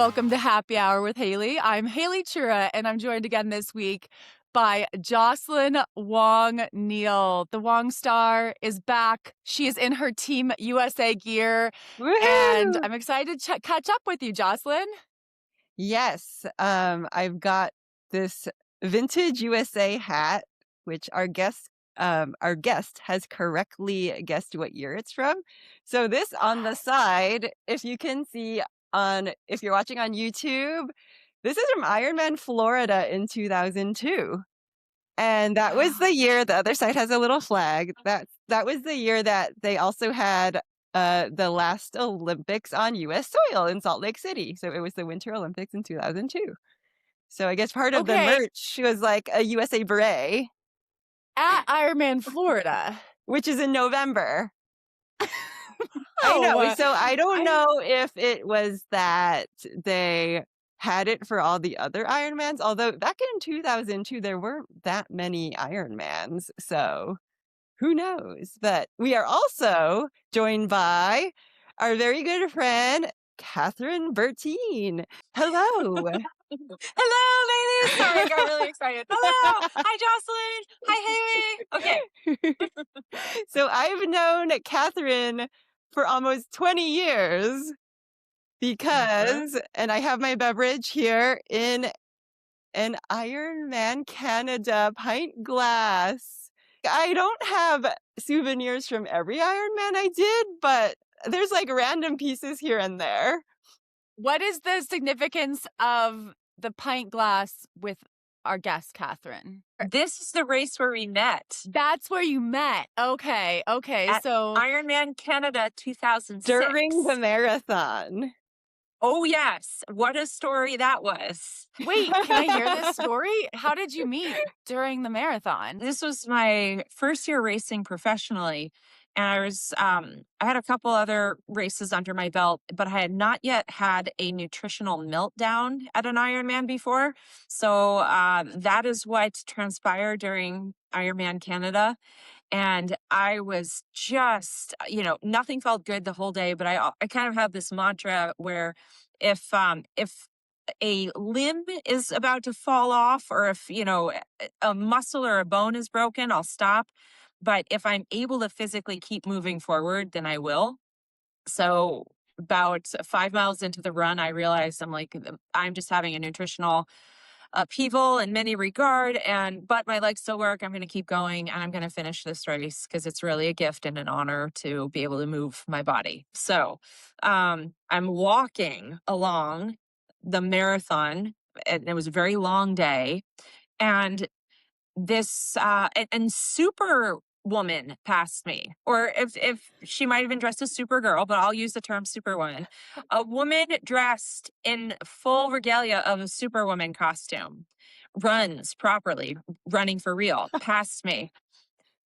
Welcome to Happy Hour with Haley. I'm Haley Chura, and I'm joined again this week by Joceyn Wong Neill. The Wong star is back. She is in her Team USA gear, and Woohoo! I'm excited to catch up with you, Jocelyn. Yes, I've got this vintage USA hat, which our guest has correctly guessed what year it's from. So this on the side, if you can see if you're watching on YouTube, this is from Ironman Florida in 2002. And that was the year, the other side has a little flag. That was the year that they also had the last Olympics on US soil in Salt Lake City. So it was the Winter Olympics in 2002. So I guess part of the Okay, merch was like a USA beret, at Ironman Florida. which is in November. I know. So I don't know if it was that they had it for all the other Ironmans, although back in 2002, there weren't that many Ironmans. So who knows? But we are also joined by our very good friend, Kathryn Bertine. Hello. Hello, ladies. Sorry, I got really excited. Hello. Hi, Jocelyn. Hi, Haley. Okay. So I've known Kathryn for almost 20 years because, and I have my beverage here in an Ironman Canada pint glass. I don't have souvenirs from every Ironman I did, but there's like random pieces here and there. What is the significance of the pint glass with our guest, Kathryn? This is the race where we met. That's where you met. Okay. At So Ironman Canada 2006. During the marathon. Oh, yes. What a story that was. wait, can I hear this story? How did you meet during the marathon? This was my first year racing professionally. And I had a couple other races under my belt, but I had not yet had a nutritional meltdown at an Ironman before. So that is what transpired during Ironman Canada. And I was just, nothing felt good the whole day, but I kind of have this mantra where if a limb is about to fall off, or if, a muscle or a bone is broken, I'll stop. But if I'm able to physically keep moving forward, then I will. So about 5 miles into the run, I realized I'm just having a nutritional upheaval in many regard, but my legs still work. I'm going to keep going, and I'm going to finish this race because it's really a gift and an honor to be able to move my body. So I'm walking along the marathon, and it was a very long day, and this and Superwoman passed me, or if she might have been dressed as Supergirl, but I'll use the term Superwoman. A woman dressed in full regalia of a Superwoman costume, runs properly, running for real, passed me.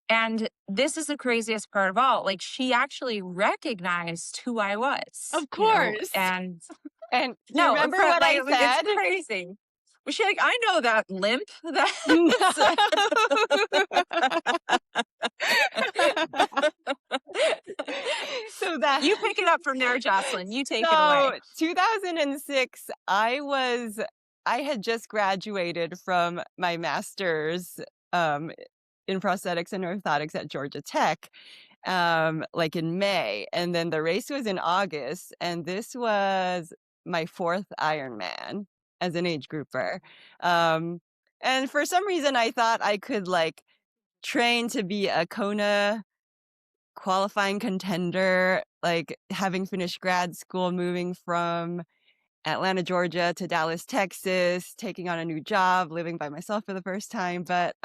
And this is the craziest part of all. Like, she actually recognized who I was. Of course. And no, remember what I said? It's crazy. Was she like, I know that limp? So that you pick it up from there, Jocelyn. You take it away. 2006, I had just graduated from my master's in prosthetics and orthotics at Georgia Tech, like in May. And then the race was in August. And this was my fourth Ironman as an age grouper. And for some reason, I thought I could like train to be a Kona qualifying contender, like having finished grad school, moving from Atlanta, Georgia to Dallas, Texas, taking on a new job, living by myself for the first time. But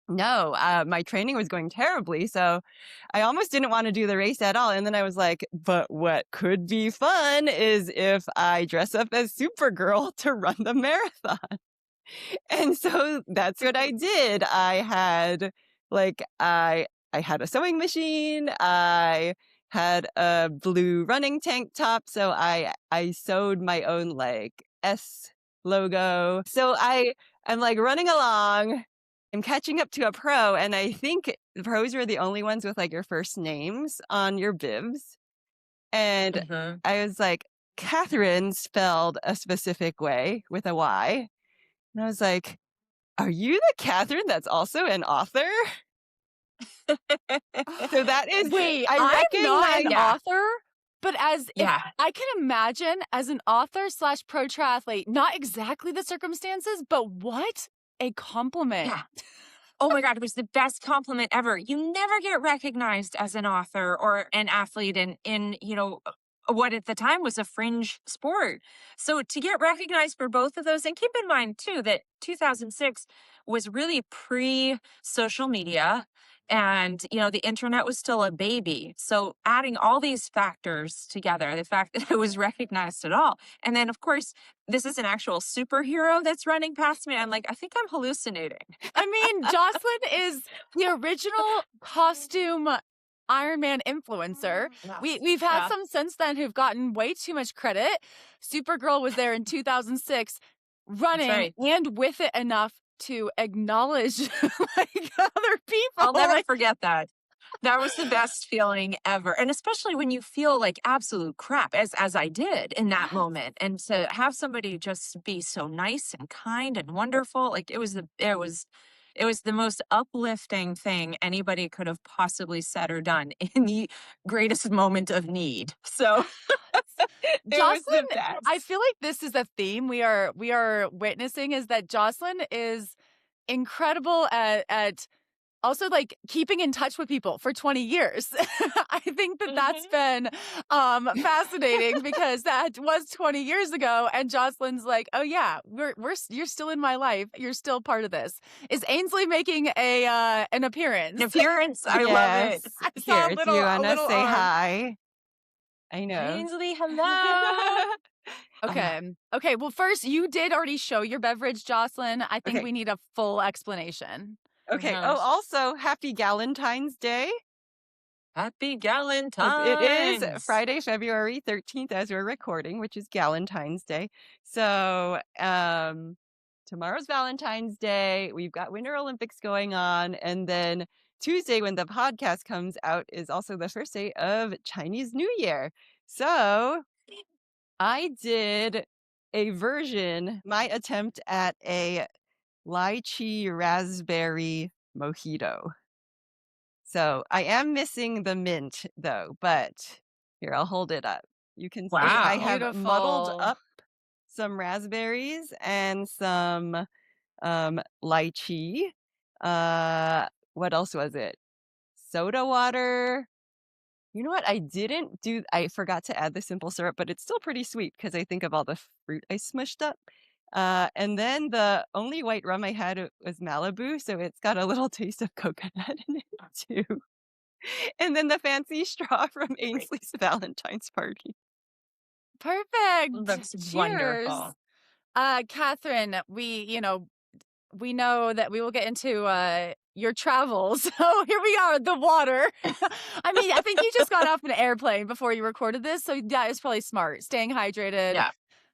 no, my training was going terribly. So I almost didn't want to do the race at all. And then I was like, but what could be fun is if I dress up as Supergirl to run the marathon. And so that's what I did. I had a sewing machine. I had a blue running tank top. So I sewed my own like S logo. So I'm like running along. I'm catching up to a pro, and I think the pros were the only ones with like your first names on your bibs. And I was like, Kathryn spelled a specific way with a Y. And I was like, are you the Kathryn that's also an author? So that is, Wait, I I'm not an recognize, author, but as if Yeah. I can imagine as an author / pro triathlete, not exactly the circumstances, but what a compliment. Yeah. Oh my God, it was the best compliment ever. You never get recognized as an author or an athlete in what at the time was a fringe sport. So to get recognized for both of those, and keep in mind too that 2006 was really pre-social media, and the internet was still a baby. So adding all these factors together, the fact that I was recognized at all, and then of course this is an actual superhero that's running past me. I'm like, I think I'm hallucinating. I mean, Jocelyn is the original costume Ironman influencer. We've had Yeah. some since then who've gotten way too much credit. Supergirl was there in 2006, running right. and with it enough to acknowledge like other people. I'll never Like, forget that. That was the best feeling ever. And especially when you feel like absolute crap, as I did in that Yes. moment. And to have somebody just be so nice and kind and wonderful, like it was the most uplifting thing anybody could have possibly said or done in the greatest moment of need. So it was the Jocelyn, best. I feel like this is a theme we are witnessing, is that Jocelyn is incredible at also like keeping in touch with people for 20 years. I think that that's been fascinating because that was 20 years ago, and Jocelyn's like, oh yeah, you're still in my life. You're still part of this. Is Ainsley making an appearance? An appearance. I love it. I saw Here, a do you little want to say arm. hi? I know. Ainsley, hello. Okay. Well, first, you did already show your beverage, Jocelyn. I think Okay. we need a full explanation. Okay. Yes. Oh, also, happy Galentine's Day. Happy 'Cause Galentine's. it is Friday, February 13th, as we're recording, which is Galentine's Day. So, tomorrow's Valentine's Day. We've got Winter Olympics going on. And then Tuesday, when the podcast comes out, is also the first day of Chinese New Year. So I did my attempt at a lychee raspberry mojito. So I am missing the mint though, but here, I'll hold it up. You can see I Wow. have muddled Beautiful. up some raspberries and some lychee. What else was it? Soda water. You know what? I forgot to add the simple syrup, but it's still pretty sweet because I think of all the fruit I smushed up. And then the only white rum I had was Malibu, so it's got a little taste of coconut in it too. And then the fancy straw from Ainsley's Valentine's party. Perfect. That's Cheers. wonderful. Kathryn, we know that we will get into your travels. So here we are, the water. I mean, I think you just got off an airplane before you recorded this, so that is probably smart. Staying hydrated. Yeah.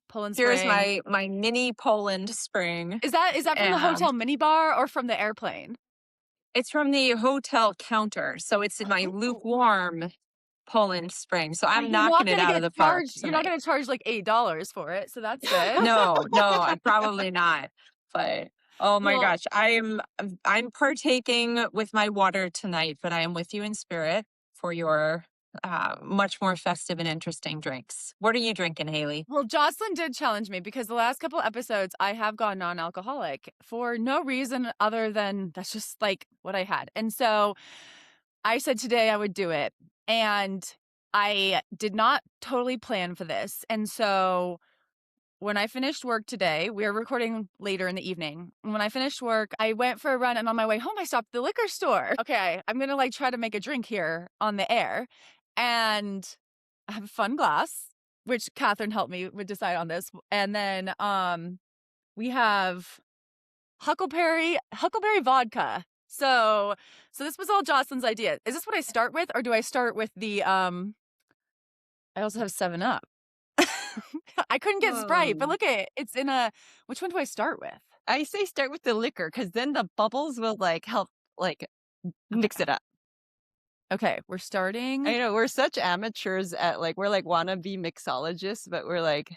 Poland Here's Spring. my mini Poland Spring. Is that from the hotel minibar or from the airplane? It's from the hotel counter, so it's in my lukewarm Poland Spring. So I'm knocking it out of the park. You're not going to charge like $8 for it, so that's good. No, probably not. But oh my Well- gosh, I'm partaking with my water tonight, but I am with you in spirit for your much more festive and interesting drinks. What are you drinking, Haley? Well, Jocelyn did challenge me because the last couple episodes I have gone non-alcoholic for no reason other than that's just like what I had. And so I said today I would do it. And I did not totally plan for this. And so when I finished work today, we are recording later in the evening. And when I finished work, I went for a run, and on my way home, I stopped at the liquor store. Okay, I'm going to like try to make a drink here on the air. And I have a fun glass, which Kathryn helped me would decide on this. And then we have Huckleberry vodka. So this was all Jocelyn's idea. Is this what I start with, or do I start with the I also have 7-Up. I couldn't get Sprite, but look at it. It's in a, which one do I start with? I say start with the liquor because then the bubbles will like help like mix it up. Okay, we're starting. I know we're such amateurs at we're like wannabe mixologists, but we're like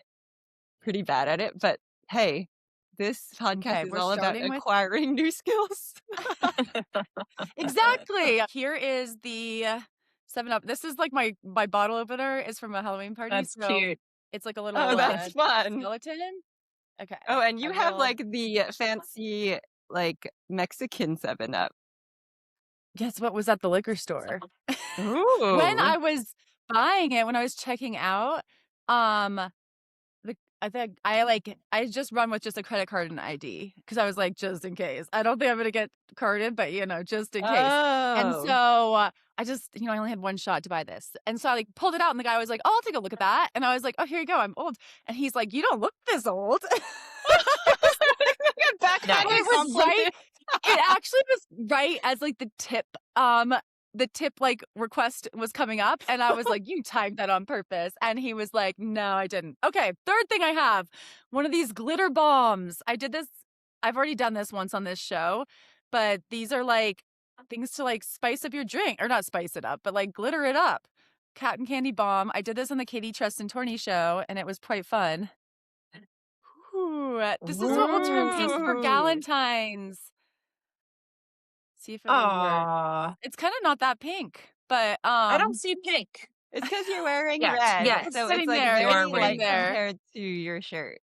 pretty bad at it. But hey, this podcast Okay, is we're all about starting with acquiring new skills. exactly. Here is the 7 Up. This is like my bottle opener is from a Halloween party, That's so cute. it's like a Oh, little that's fun. skeleton. Okay, Oh, and I you have will. like the fancy Mexican 7 Up. Guess what was at the liquor store? When Ooh. I was buying it, when I was checking out, um, I think I just run with just a credit card and ID because I was like, just in case. I don't think I'm gonna get carded, but just in case. And Oh. so I just, I only had one shot to buy this, and so I pulled it out, and the guy was like, "Oh, I'll take a look at that," and I was like, "Oh, here you go. I'm old," and he's like, "You don't look this old." Backhanded It was right. compliment. It actually was right as the tip request was coming up, and I was like, "You timed that on purpose." And he was like, "No, I didn't." Okay, third thing I have, one of these glitter bombs. I've already done this once on this show, but these are like things to spice up your drink, or not spice it up, but glitter it up. Cotton candy bomb. I did this on the Katie Treston Torney show, and it was quite fun. Ooh, this is what will turn pink for Ooh. Galentine's. See if it'll work. Aw. It's kinda not that pink, but, I don't see pink It's because you're wearing yet. red, it's so Yes, it's sitting like there, it's you're very sitting light waiting. there. compared to your shirt.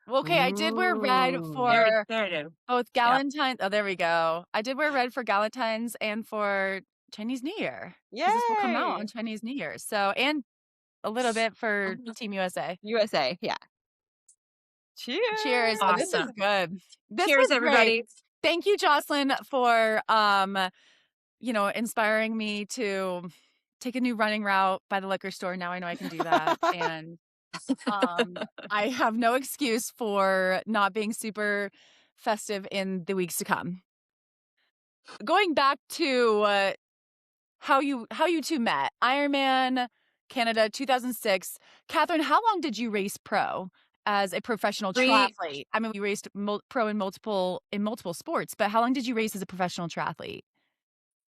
Well, okay, I did wear red Ooh. for There I do. both Yeah. Galentine's. Oh, there we go. I did wear red for Galentine's and for Chinese New Year, because this will come out Yay! on Chinese New Year, so and a little bit for Oh, Team USA. USA, yeah. Cheers. Oh, this Cheers. is awesome. good. This Cheers, was great. everybody. Thank you, Jocelyn, for, inspiring me to take a new running route by the liquor store. Now I know I can do that, and I have no excuse for not being super festive in the weeks to come. Going back to how you two met, Ironman Canada 2006. Kathryn, how long did you race pro as a professional Three triathlete? I mean, you raced pro in multiple sports, but how long did you race as a professional triathlete?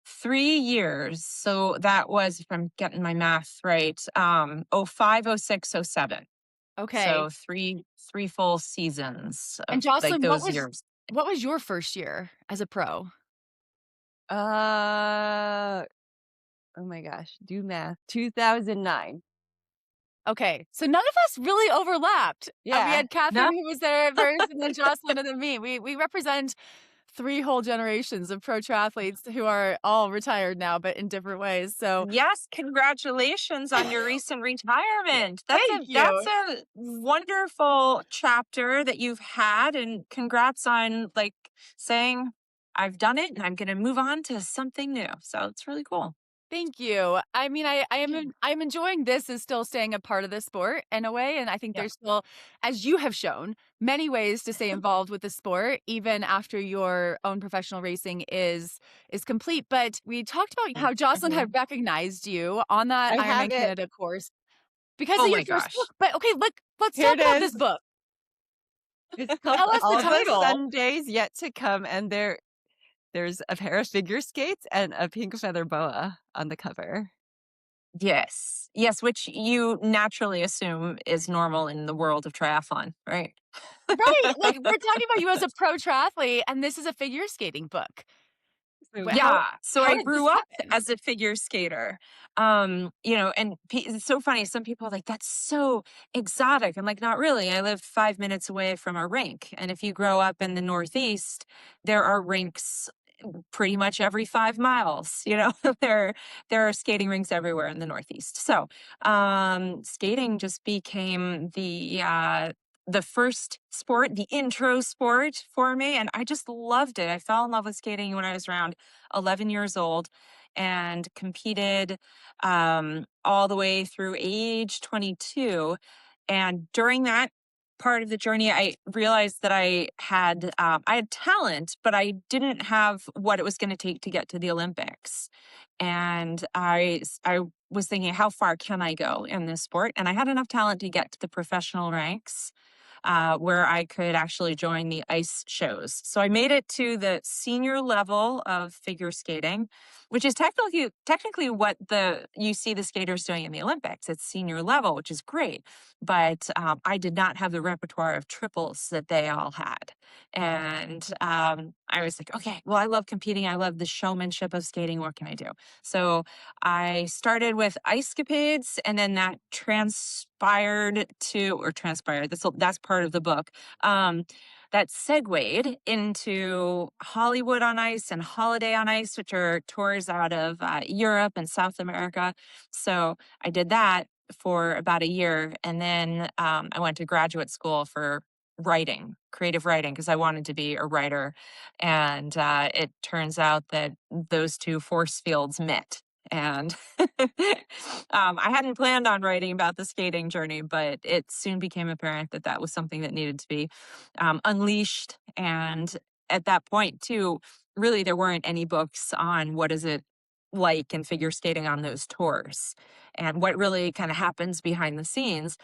3 years. So that was, if I'm getting my math right, 05, 06, 07. Okay. So three full seasons And of like Jocelyn, what those was years. what was your first year as a pro? Uh, oh my gosh, do math. 2009. Okay, so none of us really overlapped. We Yeah. had Kathryn No, who was there at first, and then Jocelyn, and then me. We represent 3 whole generations of pro triathletes who are all retired now, but in different ways. So yes, congratulations on your recent retirement. thank That's you. a wonderful chapter that you've had, and congrats on like saying I've done it and I'm going to move on to something new. So it's really cool. Thank you. I mean, Yeah. I'm enjoying this is still staying a part of the sport in a way, and I think Yeah. there's still, as you have shown, many ways to stay involved with the sport even after your own professional racing is complete. But we talked about how Jocelyn Mhm. had recognized you on that I have Ironman it. Canada course because Oh of your my first gosh. book. But okay, look, let's Here talk it about this is. book. It's called Tell us the All the title. Sundays Yet to Come, and there's a pair of figure skates and a pink feather boa on the cover. Yes. Yes, which you naturally assume is normal in the world of triathlon, right? Right. Like we're talking about you as a pro triathlete, and this is a figure skating book. So How Yeah. So how I did this grew up happen? as a figure skater. And it's so funny. Some people are like, that's so exotic. I'm like, not really. I live 5 minutes away from a rink. And if you grow up in the Northeast, there are rinks pretty much every 5 miles. There are skating rinks everywhere in the Northeast. So skating just became the first sport, the intro sport for me. And I just loved it. I fell in love with skating when I was around 11 years old and competed all the way through age 22. And during that part of the journey, I realized that I had talent, but I didn't have what it was going to take to get to the Olympics. And I was thinking, how far can I go in this sport? And I had enough talent to get to the professional ranks. where I could actually join the ice shows. So I made it to the senior level of figure skating, which is technically what you see the skaters doing in the Olympics. It's senior level, which is great. But I did not have the repertoire of triples that they all had. And I was like, okay, well, I love competing. I love the showmanship of skating. What can I do? So I started with ice capades, and then that transpired. That's part of the book. Um, that segued into Hollywood on Ice and Holiday on Ice, which are tours out of Europe and South America. So I did that for about a year. And then I went to graduate school for creative writing, because I wanted to be a writer. And it turns out that those two force fields met. And I hadn't planned on writing about the skating journey, but it soon became apparent that that was something that needed to be unleashed. And at that point, too, really, there weren't any books on what is it like in figure skating on those tours and what really kind of happens behind the scenes.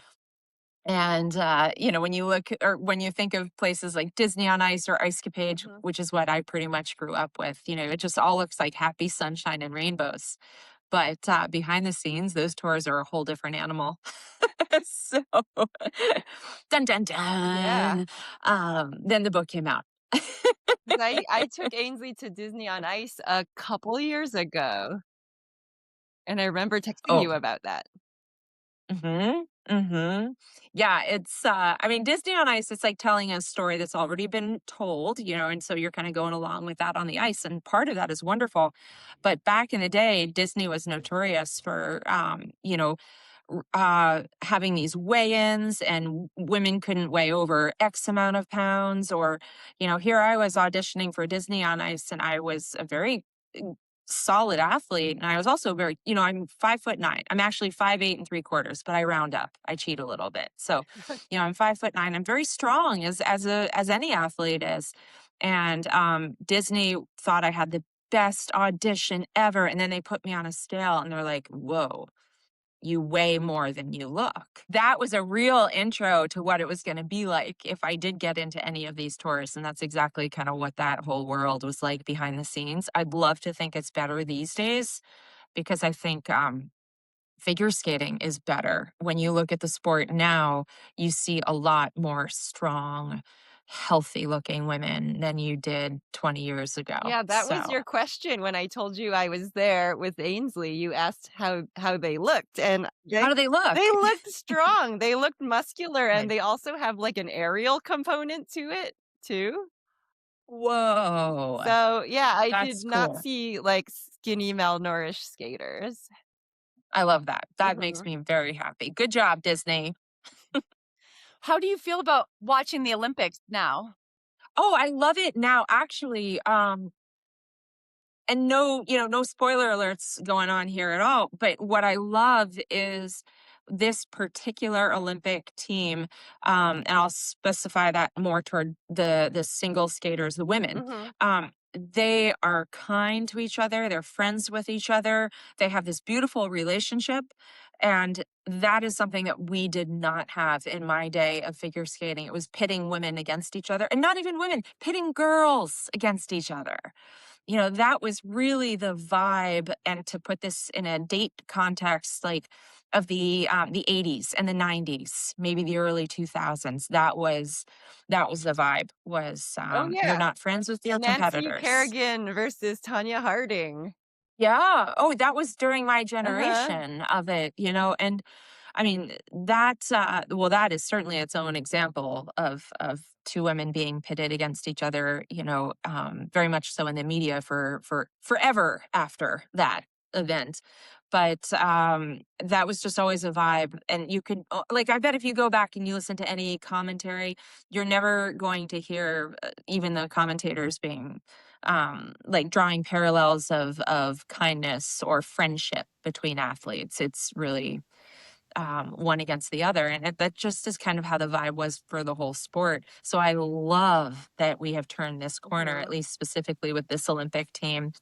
And, when you look or when you think of places like Disney on Ice or Ice Capade, Mhm. which is what I pretty much grew up with, it just all looks like happy sunshine and rainbows. But behind the scenes, those tours are a whole different animal. So, dun dun Yeah. dun. Then the book came out. 'Cause I took Ainsley to Disney on Ice a couple years ago, and I remember texting Oh, you about that. mhm, mhm. Yeah, I mean, Disney on Ice, it's like telling a story that's already been told, and so you're kinda going along with that on the ice, and part of that is wonderful. But back in the day, Disney was notorious for, having these weigh-ins, and women couldn't weigh over X amount of pounds, or here I was auditioning for Disney on Ice, and I was a very solid athlete, and I was also very, I'm 5'9". I'm actually 5'8 3/4", but I round up, I cheat a little bit. So I'm 5'9". I'm very strong as any athlete is. And Disney thought I had the best audition ever, and then they put me on a scale and they're like, whoa, you weigh more than you look. That was a real intro to what it was going to be like if I did get into any of these tours. And that's exactly kind of what that whole world was like behind the scenes. I'd love to think it's better these days, because I think figure skating is better. When you look at the sport now, you see a lot more strong, healthy looking women than you did 20 years ago. Yeah, that was So, your question when I told you I was there with Ainsley. You asked how they looked, and how do they look? they looked strong. They looked muscular, and Right. they also have, like, an aerial component to it, too. Whoa, So, yeah, I did that's not cool. see, like, skinny, malnourished skaters. I love that. That makes Mhm. me very happy. Good job, Disney. How do you feel about watching the Olympics now? Oh, I love it now, actually. And no spoiler alerts going on here at all. But what I love is this particular Olympic team, and I'll specify that more toward the single skaters, the women. Mhm. They are kind to each other. They're friends with each other. They have this beautiful relationship, and that is something that we did not have in my day of figure skating. It was pitting women against each other, and not even women, pitting girls against each other. That was really the vibe. And to put this in a date context, like of the 80s and the 90s, maybe the early 2000s, that was the vibe. Was Oh, you're yeah. not friends with your Nancy competitors. Kerrigan versus Tanya Harding. Yeah. Oh, that was during my Uh-huh. generation of it, and I mean, that is certainly its own example of two women being pitted against each other, very much so in the media for forever after that event. But that was just always a vibe. And you could, like, I bet if you go back and you listen to any commentary, you're never going to hear even the commentators being like drawing parallels of kindness or friendship between athletes. It's really one against the other. And that just is kind of how the vibe was for the whole sport. So I love that we have turned this corner, at Mhm. least specifically with this Olympic team.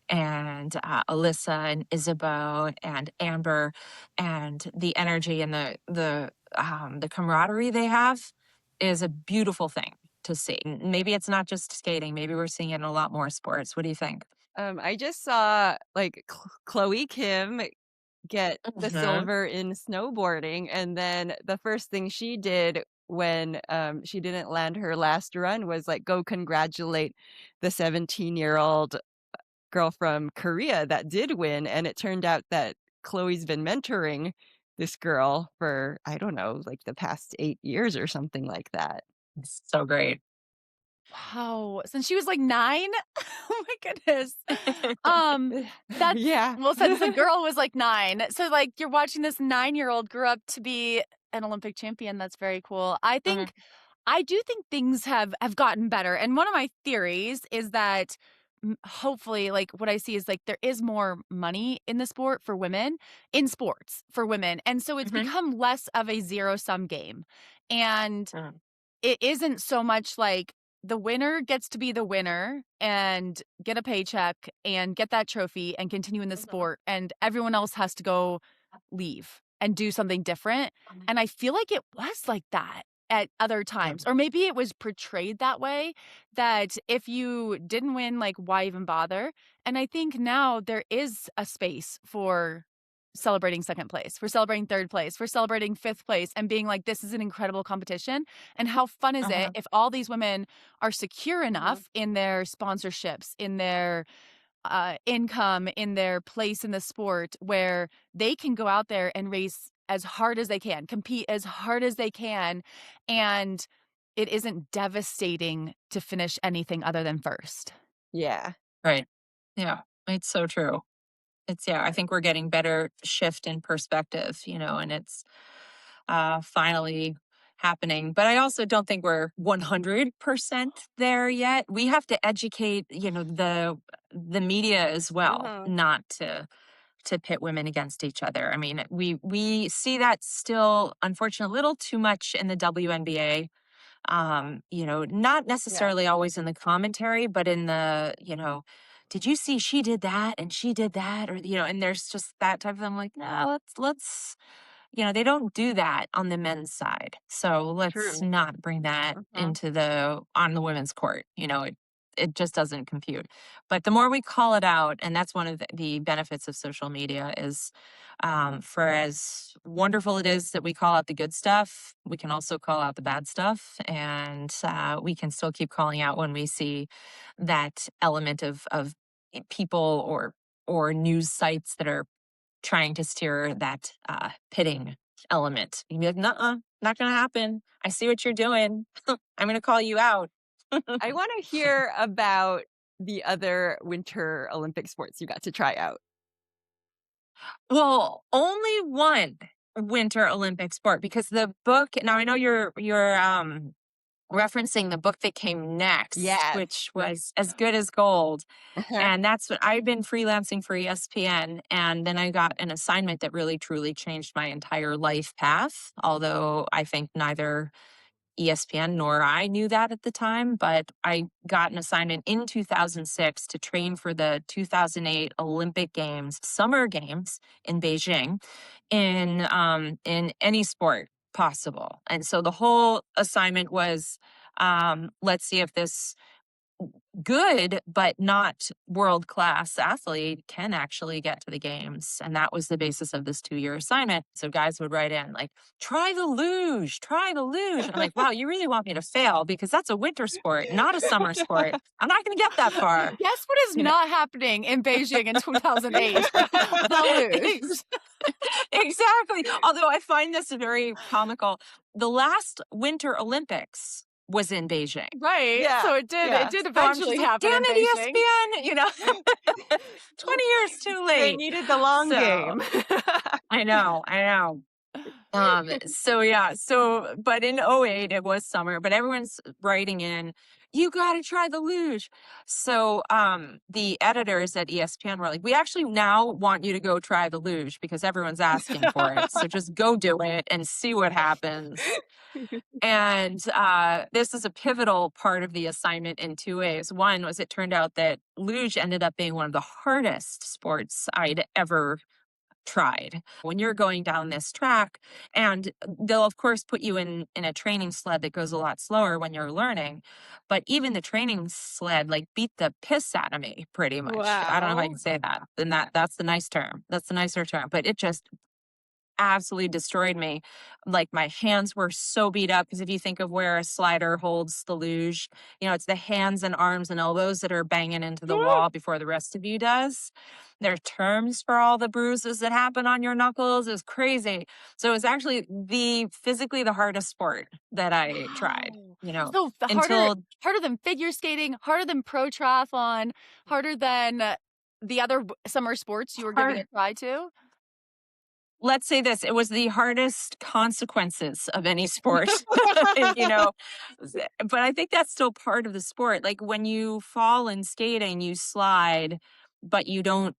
And Alyssa and Isabeau and Amber, and the energy and the camaraderie they have is a beautiful thing to see. Maybe it's not just skating. Maybe we're seeing it in a lot more sports. What do you think? I just saw like Chloe Kim get the Mhm. silver in snowboarding, and then the first thing she did when she didn't land her last run was like go congratulate the 17-year-old girl from Korea that did win. And it turned out that Chloe's been mentoring this girl for, I don't know, like the past 8 years or something like that. It's so great. Wow, since she was, like, 9? Oh my goodness. Um, that's Yeah. well, since the girl was, like, 9, so, like, you're watching this 9-year-old grow up to be an Olympic champion, that's very cool. Mhm. I do think things have gotten better, and one of my theories is that hopefully, like, what I see is, like, there is more money in the sport for women in sports for women, and so it's Mhm. become less of a zero-sum game, and Mhm. it isn't so much like the winner gets to be the winner and get a paycheck and get that trophy and continue in the Mhm. sport, and everyone else has to go leave and do something different. And I feel like it was like that at other times, Mhm. or maybe it was portrayed that way, that if you didn't win, like, why even bother? And I think now there is a space for celebrating second place, for celebrating third place, for celebrating fifth place, and being like, this is an incredible competition. And how fun is it Mhm. if all these women are secure Mhm. enough in their sponsorships, in their income, in their place in the sport, where they can go out there and race as hard as they can, compete as hard as they can, and it isn't devastating to finish anything other than first. Yeah. Right. Yeah. It's so true. It's yeah, I think we're getting better shift in perspective, and it's finally happening. But I also don't think we're 100% there yet. We have to educate, the media as well, Mhm. not to pit women against each other. I mean, we see that still, unfortunately, a little too much in the WNBA. Not Yeah. necessarily always in the commentary, but in the, did you see she did that and she did that? Or, and there's just that type of, I'm like, no, let's, they don't do that on the men's side. So let's True. not bring that Mhm. into on the women's court. It just doesn't compute. But the more we call it out, and that's one of the benefits of social media is for as wonderful it is that we call out the good stuff, we can also call out the bad stuff. And we can still keep calling out when we see that element of people or news sites that are trying to steer that pitting element. You'd be like, "Nuh-uh, not gonna happen. I see what you're doing. I'm gonna call you out." I want to hear about the other Winter Olympic sports you got to try out. Well, only one Winter Olympic sport because the book. Now I know you're referencing the book that came next, Yes. which was As Good as Gold. And that's what I've been freelancing for ESPN. And then I got an assignment that really truly changed my entire life path. Although I think neither ESPN nor I knew that at the time, but I got an assignment in 2006 to train for the 2008 Olympic Games, Summer Games in Beijing, in any sport possible. And so the whole assignment was, let's see if this good but not world class athlete can actually get to the games. And that was the basis of this 2-year assignment. So guys would write in like, try the luge, try the luge. I'm like, wow, you really want me to fail because that's a winter sport, not a summer sport. I'm not going to get that far. Guess what is You know, not happening in Beijing in 2008? The luge. Ex- exactly. Although I find this very comical. The last Winter Olympics was in Beijing. Right, Yeah. so it Yeah. did So I'm eventually just like, happen damn in it, Beijing. ESPN, 20 years too They late. needed the long So game. I know. So yeah, but in '08 it was summer, but everyone's writing in, you gotta try the luge. So the editors at ESPN were like, we actually now want you to go try the luge because everyone's asking for it. So just go do it and see what happens. And this is a pivotal part of the assignment in two ways. One was it turned out that luge ended up being one of the hardest sports I'd ever tried. When you're going down this track, and they'll of course put you in a training sled that goes a lot slower when you're learning, but even the training sled like beat the piss out of me pretty much. I don't know if I Wow. can say that. Then that's the nice term. That's the nicer term. But it just absolutely destroyed me. Like my hands were so beat up because if you think of where a slider holds the luge, it's the hands and arms and elbows that are banging into the wall before the rest of you does. There are terms for all the bruises that happen on your knuckles. It was crazy. So it was actually physically the hardest sport that I tried, Wow. So until harder than figure skating, harder than pro triathlon, harder than the other summer sports you were giving a hard. try to? Let's say this, it was the hardest consequences of any sport, you know, but I think that's still part of the sport. Like when you fall in skating, you slide, but you don't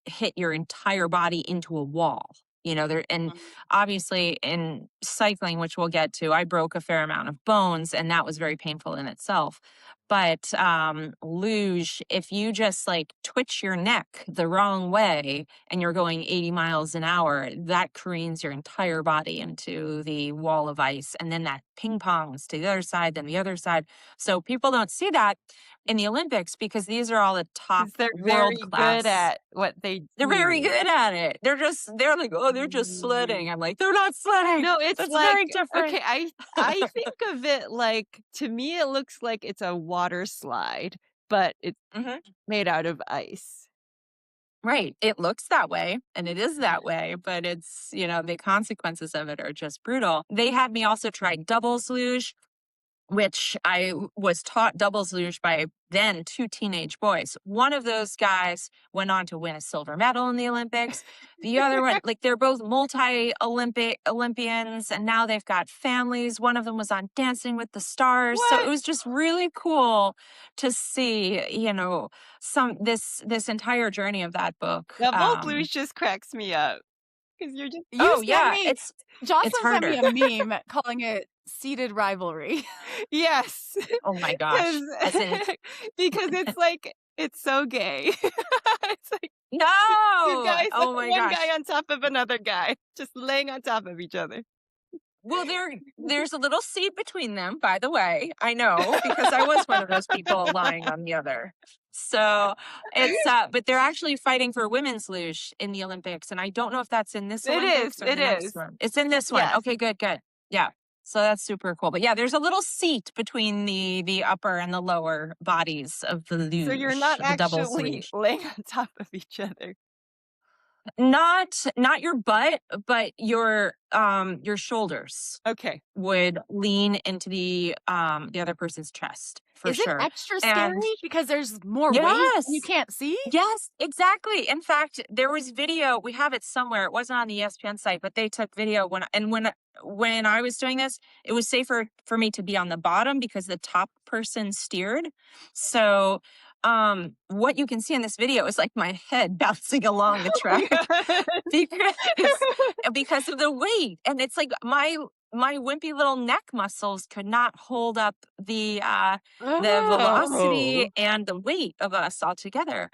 hit your entire body into a wall. And Mhm. obviously in cycling, which we'll get to, I broke a fair amount of bones and that was very painful in itself. But luge, if you just like twitch your neck the wrong way, and you're going 80 miles an hour, that careens your entire body into the wall of ice. And then that ping pongs to the other side, then the other side. So people don't see that in the Olympics because these are all the top 'Cause they're world very good class. at what they They're very do. good at it. They're like, oh, they're just Mm. sledding. I'm like, they're not sledding. No, it's That's like very different. okay, I think of it like to me, it looks like it's a water slide, but it's Mhm. made out of ice. Right. It looks that way and it is that way, but the consequences of it are just brutal. They had me also try doubles luge, which was taught doubles luge by then two teenage boys. One of those guys went on to win a silver medal in the Olympics. The other one, like they're both Olympians, and now they've got families. One of them was on Dancing with the Stars. So it What? was just really cool to see, this entire journey of that book. Double blues just cracks me up because 'cause you're just You Oh sent yeah, me it's Jocelyn sent me harder. a meme calling it seated rivalry. yes, Oh my because gosh. As in because it's like it's so gay. It's like 2 no. guys, Oh my one guy gosh. on top of another guy, just laying on top of each other. Well, there's a little seat between them, by the way. I know because I was one of those people lying on the other. So but they're actually fighting for women's luge in the Olympics, and I don't know if that's in this Olympics or It the next is. one. It's in this one. Yes. Okay, good, good. Yeah. So that's super cool. But yeah, there's a little seat between the upper and the lower bodies of the So you're luge, not the doubles actually luge. laying on top of each other. Not your butt, but your shoulders Okay. would lean into the other person's chest for Is it sure. extra And scary because there's more weight and you yes, can't see? yes, exactly. In fact, there was video. We have it somewhere. It wasn't on the ESPN site, but they took video when I was doing this. It was safer for me to be on the bottom because the top person steered. So, what you can see in this video is like my head bouncing along the Oh my track god. because because of the weight, and it's like my wimpy little neck muscles could not hold up the Oh. velocity and the weight of us all together.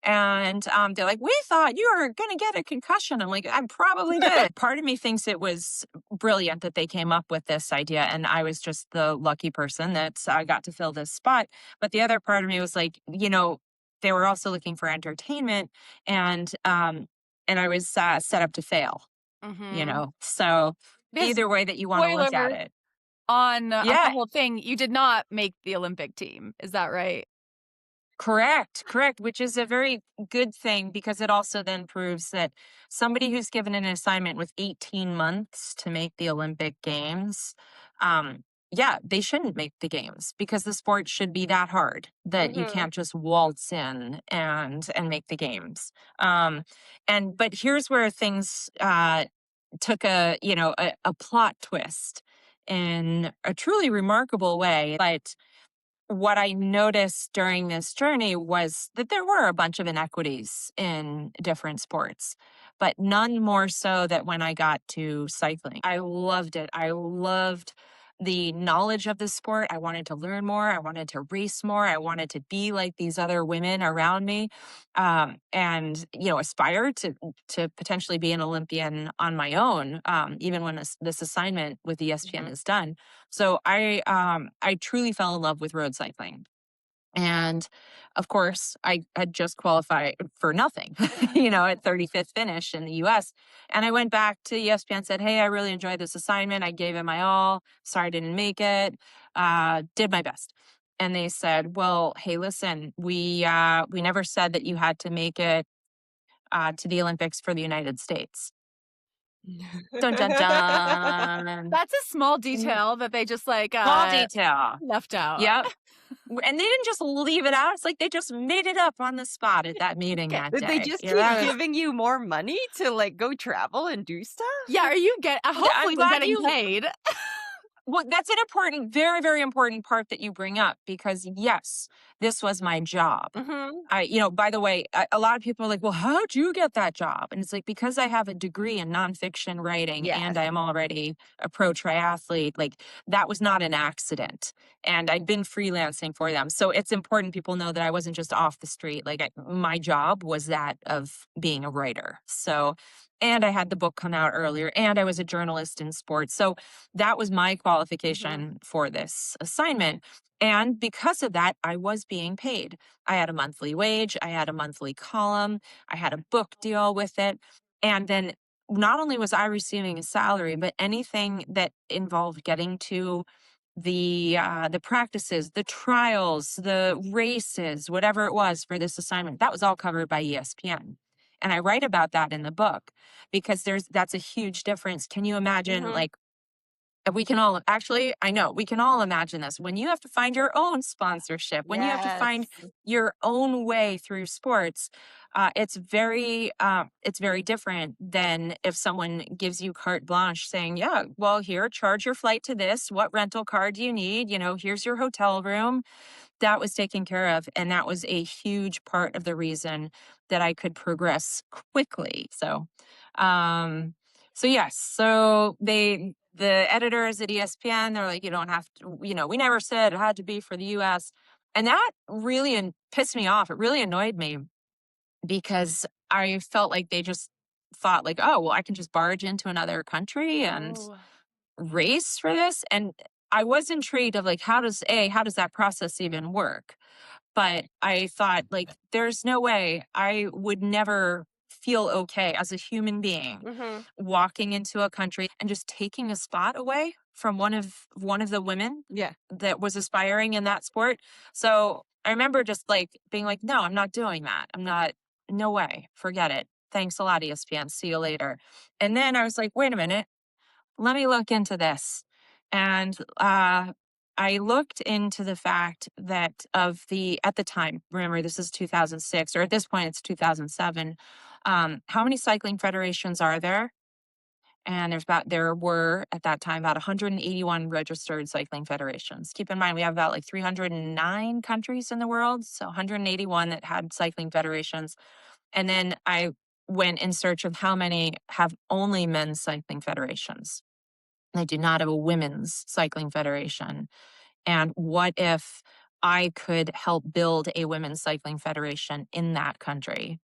And they're like, we thought you were going to get a concussion. I'm like, I probably did. Part of me thinks it was brilliant that they came up with this idea. And I was just the lucky person that I got to fill this spot. But the other part of me was like, they were also looking for entertainment. And I was set up to fail, Mhm. So Because either way that you want to look at spoiler it. on the Yeah. whole thing, you did not make the Olympic team. Is that right? Correct, correct, which is a very good thing because it also then proves that somebody who's given an assignment with 18 months to make the Olympic Games, yeah, they shouldn't make the games because the sport should be that hard that you Mhm. can't just waltz in and make the games. But here's where things took a plot twist in a truly remarkable way. But what I noticed during this journey was that there were a bunch of inequities in different sports, but none more so that when I got to cycling. I loved it. I loved the knowledge of the sport. I wanted to learn more. I wanted to race more. I wanted to be like these other women around me, and aspire to potentially be an Olympian on my own, even when this assignment with ESPN Mhm. is done. So I truly fell in love with road cycling. And of course, I had just qualified for nothing, at 35th finish in the US. And I went back to ESPN and said, hey, I really enjoyed this assignment. I gave it my all. Sorry I didn't make it. Did my best. And they said, well, hey, listen, we never said that you had to make it to the Olympics for the United States. Dun dun dun. That's a small Mm, detail that they just Small detail. left out. Yep. And they didn't just leave it out. It's like they just made it up on the spot at that meeting Okay. that Did they day. just That keep was, giving you more money to like go travel and do stuff? Yeah, are you I'm hopefully you're glad getting you paid. well, that's an important, very, very important part that you bring up because yes, this was my job. Mhm. By the way, a lot of people are like, well, how'd you get that job? And it's like, because I have a degree in nonfiction writing and Yes. I am already a pro triathlete, like that was not an accident. And I'd been freelancing for them. So it's important people know that I wasn't just off the street. Like my job was that of being a writer. So, and I had the book come out earlier and I was a journalist in sports. So that was my Mhm. qualification for this assignment. And because of that, I was being paid. I had a monthly wage, I had a monthly column, I had a book deal with it. And then not only was I receiving a salary, but anything that involved getting to the practices, the trials, the races, whatever it was for this assignment, that was all covered by ESPN. And I write about that in the book because that's a huge difference. Can you imagine Mhm. like we can all actually, I know we can all imagine this. When you have to find your own sponsorship, when you have to Yes. find your own way through sports, it's very different than if someone gives you carte blanche saying, "Yeah, well, here, charge your flight to this. What rental car do you need? Here's your hotel room." That was taken care of, and that was a huge part of the reason that I could progress quickly. So yes, the editors at ESPN, they're like, you don't have to, we never said it had to be for the US. And that really pissed me off. It really annoyed me because I felt like they just thought like, oh, well, I can just barge into another country and Oh. race for this. And I was intrigued of like, how does that process even work? But I thought, like, there's no way I would never feel okay as a human being Mhm. walking into a country and just taking a spot away from one of the women Yeah. that was aspiring in that sport. So I remember just like being like, no, I'm not doing that. I'm not, no way, forget it. Thanks a lot, ESPN. See you later. And then I was like, wait a minute, let me look into this. And I looked into the fact that at the time, remember, this is 2006, or at this point, it's 2007. How many cycling federations are there? And there were at that time about 181 registered cycling federations. Keep in mind, we have about like 309 countries in the world. So 181 that had cycling federations. And then I went in search of how many have only men's cycling federations. They do not have a women's cycling federation. And what if I could help build a women's cycling federation in that country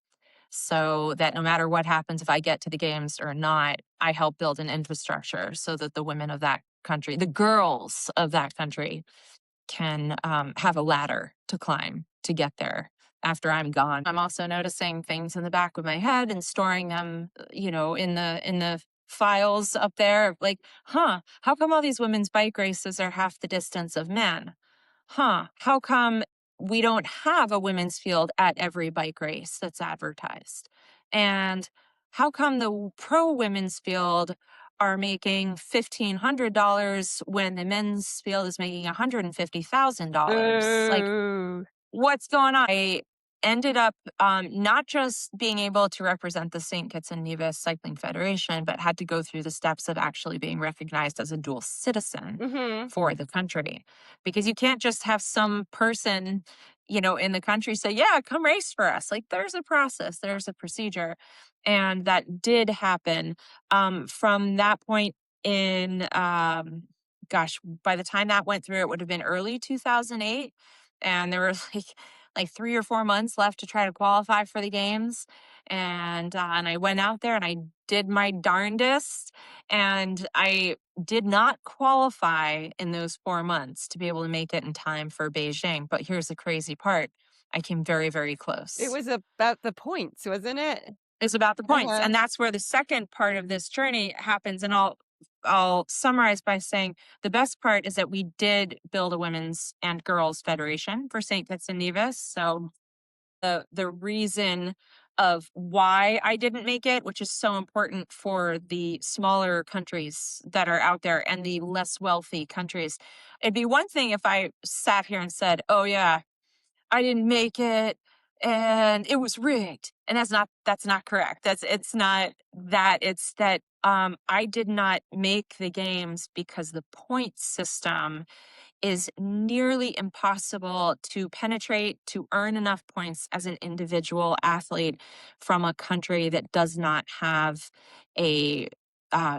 so that no matter what happens, if I get to the games or not, I help build an infrastructure so that the women of that country, the girls of that country, can have a ladder to climb to get there after I'm gone. I'm also noticing things in the back of my head and storing them, in the files up there. Like, how come all these women's bike races are half the distance of men? How come we don't have a women's field at every bike race that's advertised? And how come the pro women's field are making $1,500 when the men's field is making $150,000? Like, Boo. what's going on? I ended up not just being able to represent the St. Kitts and Nevis Cycling Federation, but had to go through the steps of actually being recognized as a dual citizen Mhm. for the country. Because you can't just have some person, in the country say, yeah, come race for us. Like there's a process, there's a procedure. And that did happen from that point in, gosh, by the time that went through, it would have been early 2008. And there were like 3 or 4 months left to try to qualify for the games. And I went out there and I did my darndest. And I did not qualify in those 4 months to be able to make it in time for Beijing. But here's the crazy part. I came very, very close. It was about the points, wasn't it? It's about the points. Uh-huh. And that's where the second part of this journey happens. And I'll summarize by saying the best part is that we did build a women's and girls federation for St. Kitts and Nevis. So the reason of why I didn't make it, which is so important for the smaller countries that are out there and the less wealthy countries. It'd be one thing if I sat here and said, oh yeah, I didn't make it and it was rigged. And that's not correct. It's not that. It's that I did not make the games because the point system is nearly impossible to penetrate to earn enough points as an individual athlete from a country that does not have a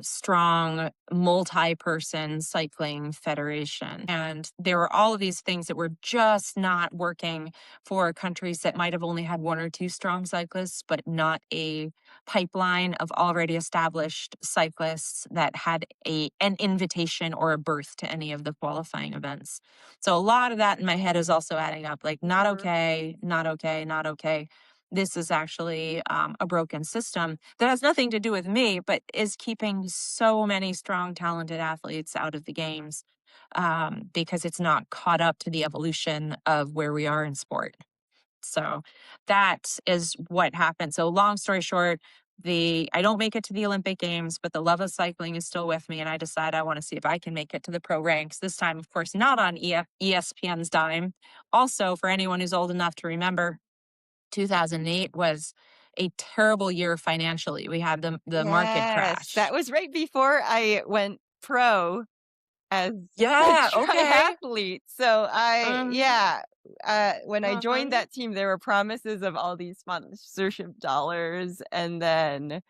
strong multi-person cycling federation. And there were all of these things that were just not working for countries that might have only had one or two strong cyclists, but not a pipeline of already established cyclists that had an invitation or a berth to any of the qualifying events. So a lot of that in my head is also adding up, like not okay, not okay, not okay. This is actually a broken system that has nothing to do with me, but is keeping so many strong, talented athletes out of the games because it's not caught up to the evolution of where we are in sport. So that is what happened. So long story short, I don't make it to the Olympic Games, but the love of cycling is still with me, and I decide I want to see if I can make it to the pro ranks. This time, of course, not on ESPN's dime. Also, for anyone who's old enough to remember, 2008 was a terrible year financially. We had the market Yes, crash. that was right before I went pro as Yeah, a okay. triathlete. So when I joined that team, there were promises of all these sponsorship dollars, and then